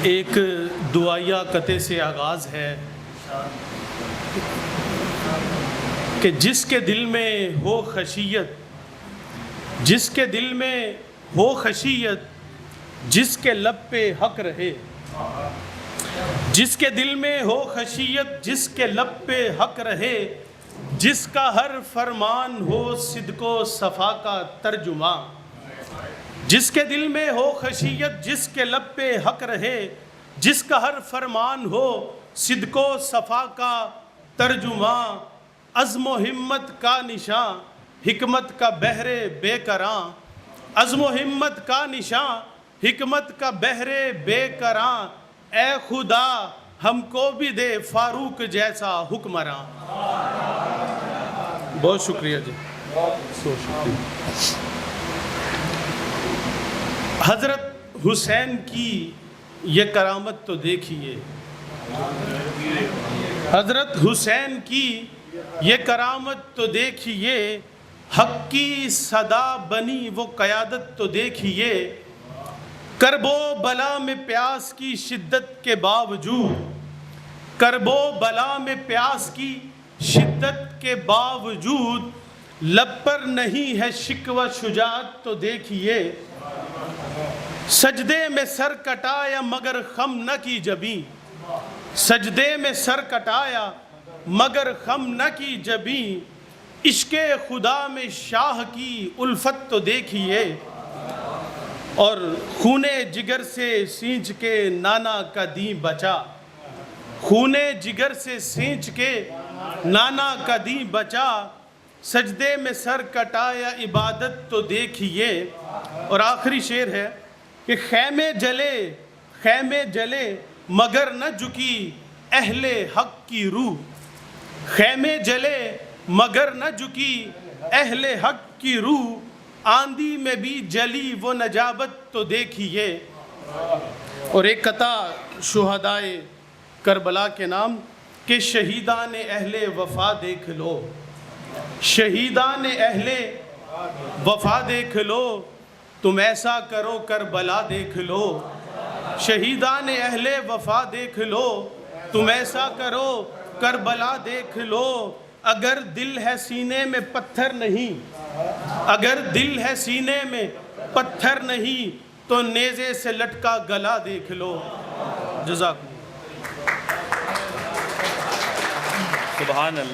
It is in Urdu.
ایک دعائیہ قطعے سے آغاز ہے کہ جس کے دل میں ہو خشیت، جس کے دل میں ہو خشیت، جس کے لب پہ حق رہے، جس کے دل میں ہو خشیت، جس کے لب پہ حق رہے، جس کا ہر فرمان ہو صدق و صفا کا ترجمہ، جس کے دل میں ہو خشیت، جس کے لب پہ حق رہے، جس کا ہر فرمان ہو صدق و صفا کا ترجمہ، عزم و ہمت کا نشاں، حکمت کا بحر بے کراں، عزم و ہمت کا نشاں، حکمت کا بحر بے کراں، اے خدا ہم کو بھی دے فاروق جیسا حکمراں۔ بہت شکریہ جی، بہت شکریہ۔ حضرت حسین کی یہ کرامت تو دیکھیے، حضرت حسین کی یہ کرامت تو دیکھیے، حق کی صدا بنی وہ قیادت تو دیکھیے، کرب و بلا میں پیاس کی شدت کے باوجود، کرب و بلا میں پیاس کی شدت کے باوجود، لب پر نہیں ہے شکوہ شجاعت تو دیکھیے، سجدے میں سر کٹایا مگر خم نہ کی جبیں، سجدے میں سر کٹایا مگر خم نہ کی جبیں، عشق خدا میں شاہ کی الفت تو دیکھیے، اور خون جگر سے سینچ کے نانا کا دین بچا، خون جگر سے سینچ کے نانا کا دین بچا، سجدے میں سر کٹایا عبادت تو دیکھیے۔ اور آخری شعر ہے کہ خیمے جلے مگر نہ جھکی اہل حق کی روح، خیمے جلے مگر نہ جھکی اہل حق کی روح، آندھی میں بھی جلی وہ نجابت تو دیکھیے۔ اور ایک قطع شہدائے کربلا کے نام کہ شہیدان اہل وفا دیکھ لو، شہیدان اہل وفا دیکھ لو، تم ایسا کرو کربلا دیکھ لو، شہیدان اہل وفا دیکھ لو، تم ایسا کرو کربلا دیکھ لو، اگر دل ہے سینے میں پتھر نہیں، اگر دل ہے سینے میں پتھر نہیں، تو نیزے سے لٹکا گلا دیکھ لو۔ جزاک اللہ۔ سبحان اللہ۔